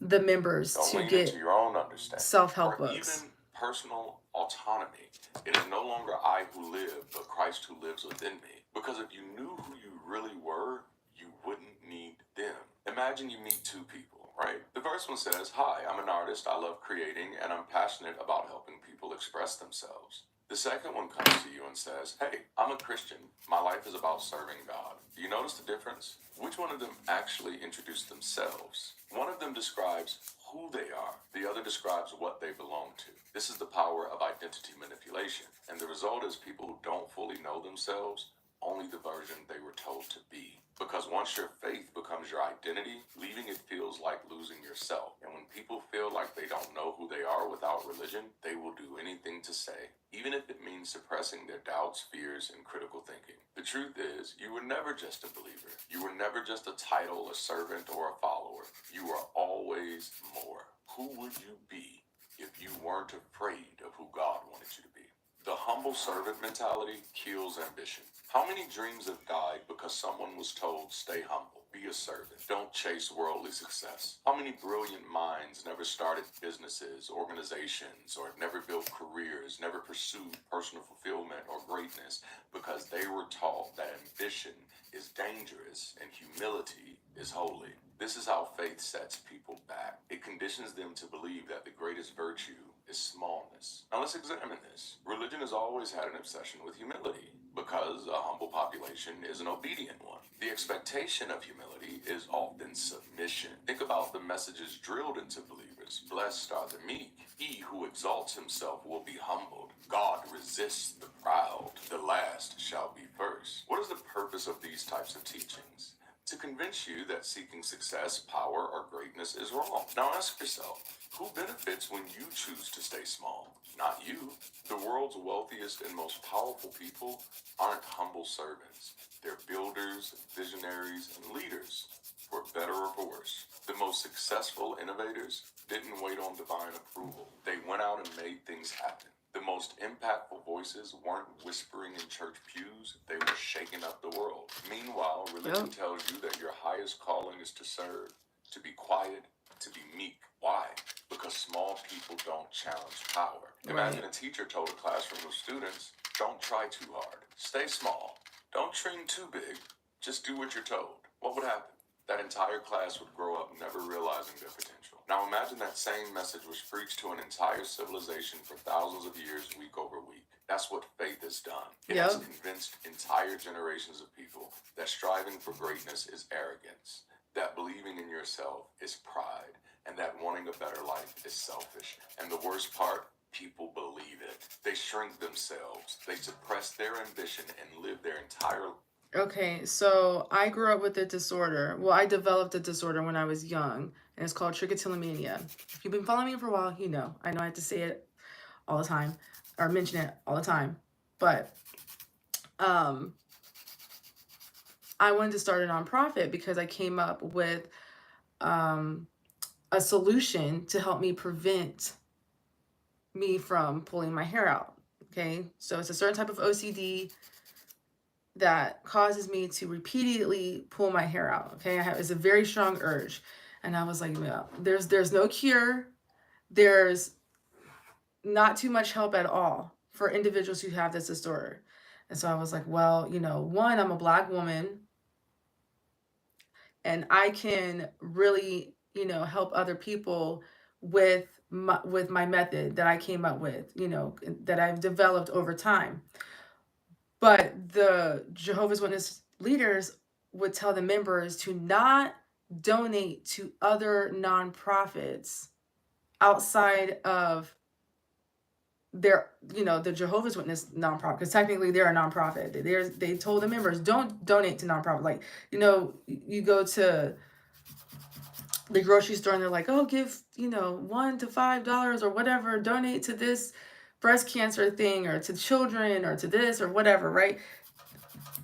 [SPEAKER 1] the members to get
[SPEAKER 2] your own understanding
[SPEAKER 1] self-help
[SPEAKER 2] or
[SPEAKER 1] books.
[SPEAKER 2] even personal autonomy. It is no longer I who live, but Christ who lives within me. Because if you knew who you really were, you wouldn't need them. Imagine you meet two people, right? The first one says, "Hi, I'm an artist, I love creating, and I'm passionate about helping people express themselves." The second one comes to you and says, "Hey, I'm a Christian. My life is about serving God." Do you notice the difference? Which one of them actually introduced themselves? One of them describes who they are. The other describes what they belong to. This is the power of identity manipulation. And the result is people who don't fully know themselves, only the version they were told to be. Because once your faith becomes your identity, leaving it feels like losing yourself. And when people feel like they don't know who they are without religion, they will do anything to say, even if it means suppressing their doubts, fears, and critical thinking. The truth is, you were never just a believer. You were never just a title, a servant, or a follower. You were always more. Who would you be if you weren't afraid of who God wanted you to be? The humble servant mentality kills ambition. How many dreams have died because someone was told, stay humble, be a servant. Don't chase worldly success. How many brilliant minds never started businesses, organizations, or never built careers, never pursued personal fulfillment or greatness because they were taught that ambition is dangerous and humility is holy. This is how faith sets people back. It conditions them to believe that the greatest virtue is smallness. Now let's examine this. Religion has always had an obsession with humility because a humble population is an obedient one. The expectation of humility is often submission. Think about the messages drilled into believers. Blessed are the meek. He who exalts himself will be humbled. God resists the proud. The last shall be first. What is the purpose of these types of teachings? To convince you that seeking success, power, or greatness is wrong. Now ask yourself, who benefits when you choose to stay small? Not you. The world's wealthiest and most powerful people aren't humble servants. They're builders, visionaries, and leaders, for better or for worse. The most successful innovators didn't wait on divine approval. They went out and made things happen. The most impactful voices weren't whispering in church pews, they were shaking up the world. Meanwhile, religion tells you that your highest calling is to serve, to be quiet, to be meek. Why? Because small people don't challenge power. Imagine a teacher told a classroom of students, don't try too hard. Stay small. Don't dream too big. Just do what you're told. What would happen? That entire class would grow up never realizing their potential. Now imagine that same message was preached to an entire civilization for thousands of years, week over week. That's what faith has done. It has convinced entire generations of people that striving for greatness is arrogance, that believing in yourself is pride, and that wanting a better life is selfish. And the worst part, people believe it. They shrink themselves, they suppress their ambition and live their entire.
[SPEAKER 1] Okay, so I grew up with a disorder. Well, I developed a disorder when I was young, and it's called trichotillomania. If you've been following me for a while, you know. I know I have to say it all the time, or mention it all the time. But I wanted to start a nonprofit because I came up with a solution to help me prevent me from pulling my hair out. Okay, so it's a certain type of OCD that causes me to repeatedly pull my hair out. Okay, it's a very strong urge, and I was like, no, there's no cure. There's not too much help at all for individuals who have this disorder. And so I was like, well, you know, one, I'm a Black woman, and I can really, you know, help other people with my method that I came up with, you know, that I've developed over time. But the Jehovah's Witness leaders would tell the members to not donate to other nonprofits outside of their, you know, the Jehovah's Witness nonprofit, because technically they're a nonprofit. They told the members, don't donate to nonprofit. Like, you know, you go to the grocery store and they're like, oh, give, you know, $1 to $5 or whatever, donate to this breast cancer thing or to children or to this or whatever, right?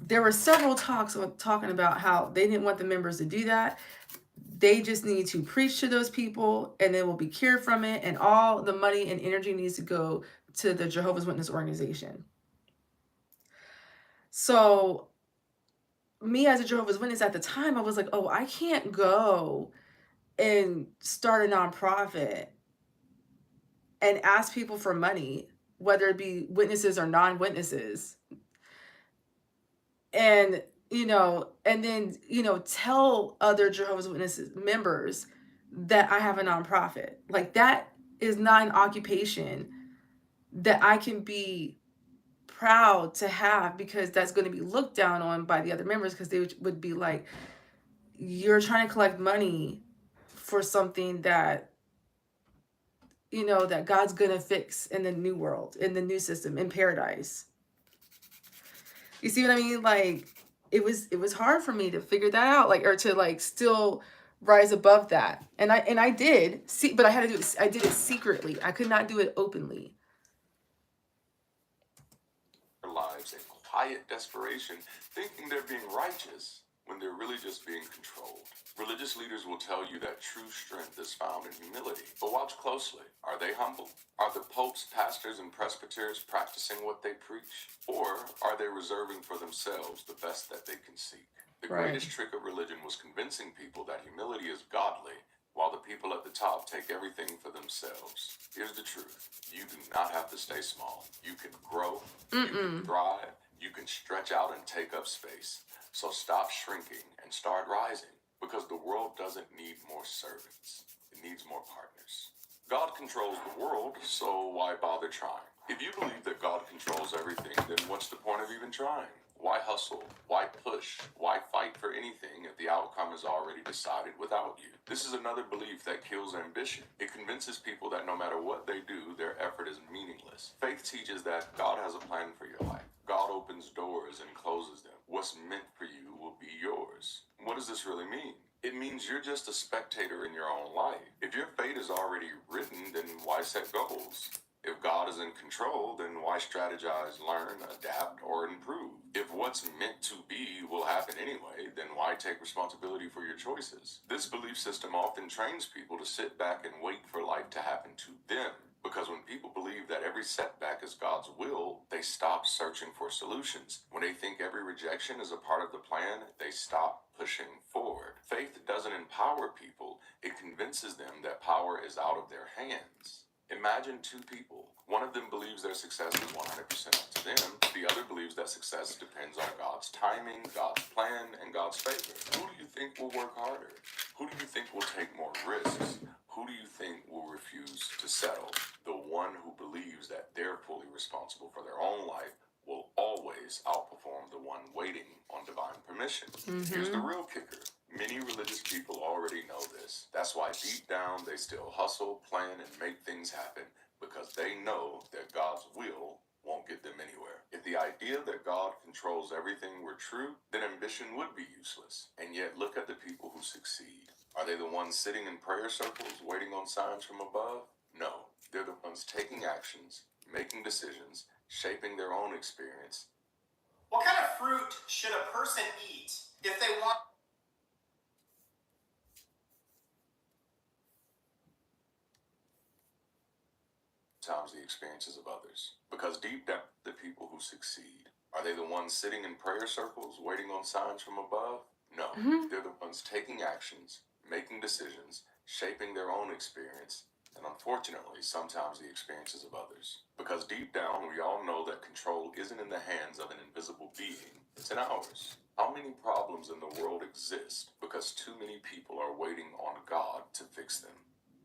[SPEAKER 1] There were several talks talking about how they didn't want the members to do that. They just need to preach to those people and they will be cured from it. And all the money and energy needs to go to the Jehovah's Witness organization. So me as a Jehovah's Witness at the time, I was like, oh, I can't go and start a nonprofit and ask people for money, whether it be witnesses or non-witnesses. And, you know, and then, you know, tell other Jehovah's Witnesses members that I have a nonprofit. Like, that is not an occupation that I can be proud to have, because that's going to be looked down on by the other members, because they would be like, you're trying to collect money for something that, you know, that God's going to fix in the new world, in the new system, in paradise. You see what I mean? Like, it was hard for me to figure that out, like, or to like still rise above that. And I did see, but I had to do it. I did it secretly. I could not do it openly.
[SPEAKER 2] Their lives in quiet desperation, thinking they're being righteous when they're really just being controlled. Religious leaders will tell you that true strength is found in humility. But watch closely. Are they humble? Are the popes, pastors, and presbyters practicing what they preach? Or are they reserving for themselves the best that they can seek? The
[SPEAKER 1] Right.
[SPEAKER 2] greatest trick of religion was convincing people that humility is godly, while the people at the top take everything for themselves. Here's the truth. You do not have to stay small. You can grow, you can thrive, you can stretch out and take up space. So stop shrinking and start rising, because the world doesn't need more servants. It needs more partners. God controls the world, so why bother trying? If you believe that God controls everything, then what's the point of even trying? Why hustle? Why push? Why fight for anything if the outcome is already decided without you? This is another belief that kills ambition. It convinces people that no matter what they do, their effort is meaningless. Faith teaches that God has a plan for your life. God opens doors and closes them. What's meant for you will be yours. What does this really mean? It means you're just a spectator in your own life. If your fate is already written, then why set goals? If God is in control, then why strategize, learn, adapt, or improve? If what's meant to be will happen anyway, then why take responsibility for your choices? This belief system often trains people to sit back and wait for life to happen to them. Because when people believe that every setback is God's will, they stop searching for solutions. When they think every rejection is a part of the plan, they stop pushing forward. Faith doesn't empower people, it convinces them that power is out of their hands. Imagine two people. One of them believes their success is 100% up to them. The other believes that success depends on God's timing, God's plan, and God's favor. Who do you think will work harder? Who do you think will take more risks? Who do you think will refuse to settle? The one who believes that they're fully responsible for their own life will always outperform the one waiting on divine permission. Here's the real kicker. Many religious people already know this. That's why deep down they still hustle, plan, and make things happen, because they know that God's will won't get them anywhere. If the idea that God controls everything were true, then ambition would be useless. And yet look at the people who succeed. Are they the ones sitting in prayer circles waiting on signs from above? No. They're the ones taking actions, making decisions, shaping their own experience.
[SPEAKER 5] What kind of fruit should a person eat if they want?
[SPEAKER 2] Times the experiences of others. Because deep down, the people who succeed, are they the ones sitting in prayer circles waiting on signs from above? No. They're the ones taking actions, making decisions, shaping their own experience, and unfortunately, sometimes the experiences of others. Because deep down, we all know that control isn't in the hands of an invisible being, it's in ours. How many problems in the world exist because too many people are waiting on God to fix them?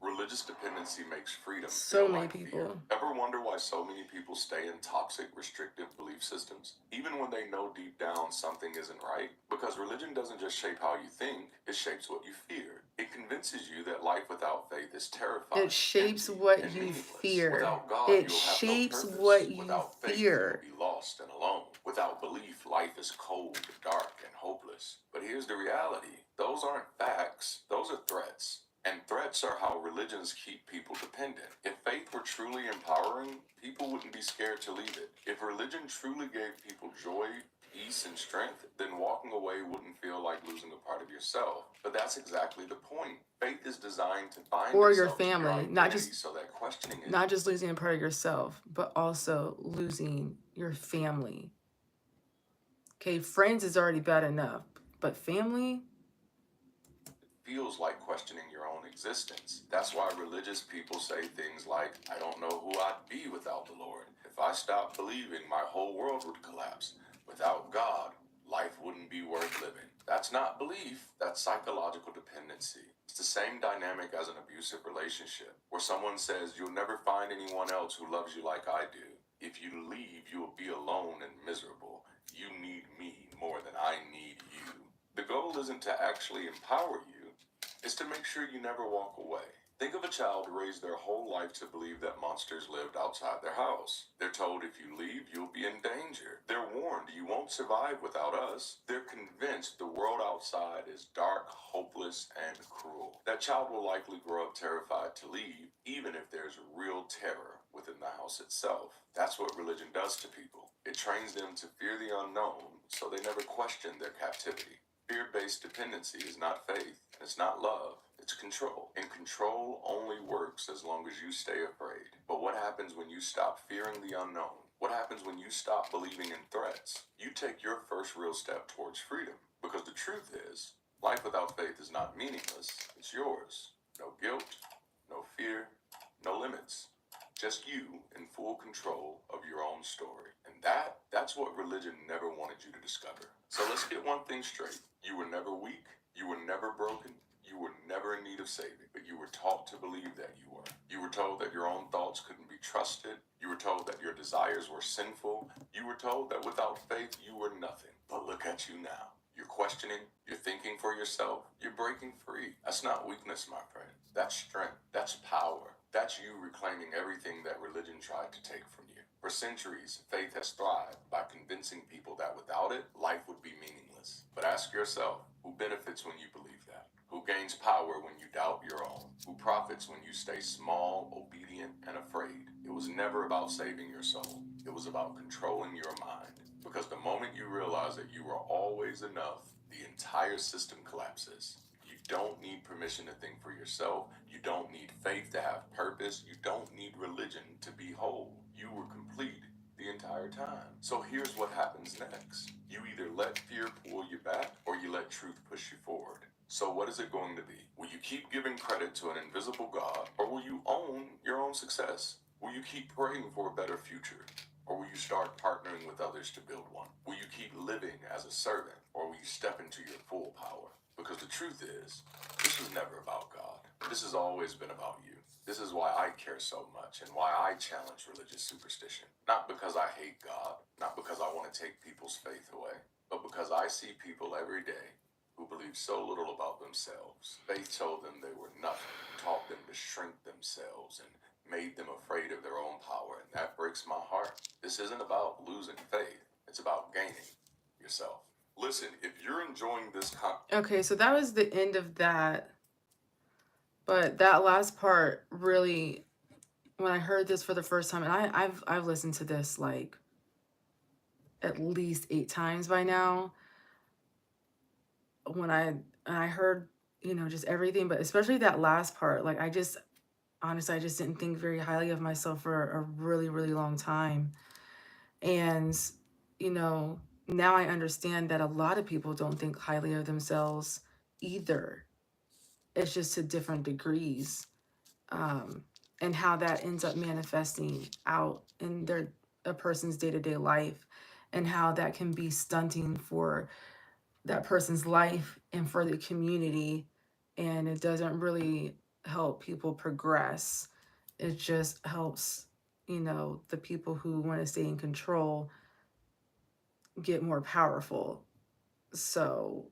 [SPEAKER 2] Religious dependency makes freedom
[SPEAKER 1] So
[SPEAKER 2] feel
[SPEAKER 1] many
[SPEAKER 2] like fear.
[SPEAKER 1] people.
[SPEAKER 2] Ever wonder why so many people stay in toxic, restrictive belief systems, even when they know deep down something isn't right? Because religion doesn't just shape how you think, it shapes what you fear. It convinces you that life without faith is terrifying.
[SPEAKER 1] It shapes
[SPEAKER 2] empty,
[SPEAKER 1] what
[SPEAKER 2] and
[SPEAKER 1] you
[SPEAKER 2] meaningless.
[SPEAKER 1] fear.
[SPEAKER 2] Without God,
[SPEAKER 1] It
[SPEAKER 2] you'll have
[SPEAKER 1] shapes
[SPEAKER 2] no purpose.
[SPEAKER 1] what you
[SPEAKER 2] Without faith,
[SPEAKER 1] fear.
[SPEAKER 2] you'll be lost and alone. Without belief, life is cold, dark, and hopeless. But here's the reality. Those aren't facts. Those are threats. And threats are how religions keep people dependent. If faith were truly empowering, people wouldn't be scared to leave it. If religion truly gave people joy, peace, and strength, then walking away wouldn't feel like losing a part of yourself. But that's exactly the point. Faith is designed to bind
[SPEAKER 1] Or your
[SPEAKER 2] itself to
[SPEAKER 1] family,
[SPEAKER 2] identity,
[SPEAKER 1] not just
[SPEAKER 2] so that questioning it.
[SPEAKER 1] not just losing a part of yourself, but also losing your family. Okay, friends is already bad enough, but family?
[SPEAKER 2] Feels like questioning your own existence. That's why religious people say things like, I don't know who I'd be without the Lord. If I stopped believing, my whole world would collapse. Without God, life wouldn't be worth living. That's not belief, that's psychological dependency. It's the same dynamic as an abusive relationship, where someone says, you'll never find anyone else who loves you like I do. If you leave, you'll be alone and miserable. You need me more than I need you. The goal isn't to actually empower you, it's to make sure you never walk away. Think of a child raised their whole life to believe that monsters lived outside their house. They're told if you leave, you'll be in danger. They're warned you won't survive without us. They're convinced the world outside is dark, hopeless, and cruel. That child will likely grow up terrified to leave, even if there's real terror within the house itself. That's what religion does to people. It trains them to fear the unknown, so they never question their captivity. Fear-based dependency is not faith, and it's not love, it's control. And control only works as long as you stay afraid. But what happens when you stop fearing the unknown? What happens when you stop believing in threats? You take your first real step towards freedom. Because the truth is, life without faith is not meaningless, it's yours. No guilt, no fear, no limits. Just you in full control of your own story. And that's what religion never wanted you to discover. So let's get one thing straight. You were never weak, you were never broken, you were never in need of saving, but you were taught to believe that you were. You were told that your own thoughts couldn't be trusted. You were told that your desires were sinful. You were told that without faith, you were nothing. But look at you now. You're questioning, you're thinking for yourself, you're breaking free. That's not weakness, my friend. That's strength. That's power. That's you reclaiming everything that religion tried to take from you. For centuries, faith has thrived by convincing people that without it, life would be meaningless. But ask yourself, who benefits when you believe that? Who gains power when you doubt your own? Who profits when you stay small, obedient, and afraid? It was never about saving your soul. It was about controlling your mind. Because the moment you realize that you are always enough, the entire system collapses. You don't need permission to think for yourself. You don't need faith to have purpose. You don't need religion to be whole. You were complete the entire time. So here's what happens next. You either let fear pull you back or you let truth push you forward. So what is it going to be? Will you keep giving credit to an invisible God, or will you own your own success? Will you keep praying for a better future? Or will you start partnering with others to build one? Will you keep living as a servant, or will you step into your full power? Because the truth is, this was never about God. This has always been about you. This is why I care so much and why I challenge religious superstition. Not because I hate God, not because I want to take people's faith away, but because I see people every day who believe so little about themselves. Faith told them they were nothing, taught them to shrink themselves, and made them afraid of their own power, and that breaks my heart. This isn't about losing faith. It's about gaining yourself. Listen, if you're enjoying this
[SPEAKER 1] Okay, so that was the end of that. But that last part really, when I heard this for the first time, and I've listened to this like at least 8 times by now. When I heard, you know, just everything, but especially that last part, like honestly, I just didn't think very highly of myself for a really, really long time. And, you know, now I understand that a lot of people don't think highly of themselves either. It's just to different degrees. And how that ends up manifesting out in a person's day-to-day life, and how that can be stunting for that person's life and for the community. And it doesn't really help people progress. It just helps, you know, the people who want to stay in control get more powerful. So,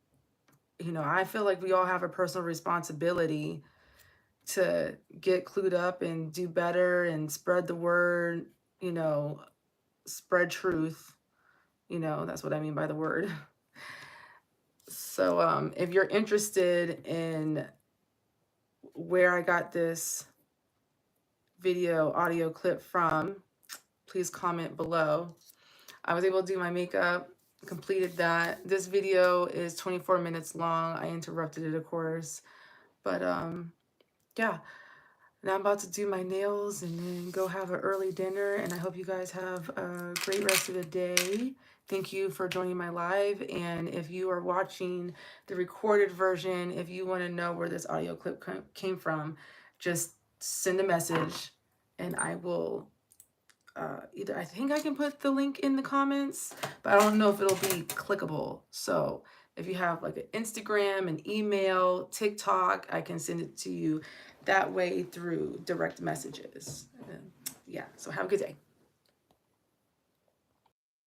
[SPEAKER 1] you know, I feel like we all have a personal responsibility to get clued up and do better and spread the word, you know, spread truth. You know, that's what I mean by the word. So if you're interested in where I got this audio clip from, please comment below. I was able to do my makeup, completed that. This video is 24 minutes long. I interrupted it, of course. But yeah. Now I'm about to do my nails and then go have an early dinner. And I hope you guys have a great rest of the day. Thank you for joining my live. And if you are watching the recorded version, if you want to know where this audio clip came from, just send a message and I will I think I can put the link in the comments, but I don't know if it'll be clickable. So if you have like an Instagram, an email, TikTok, I can send it to you that way through direct messages. Yeah, so have a good day.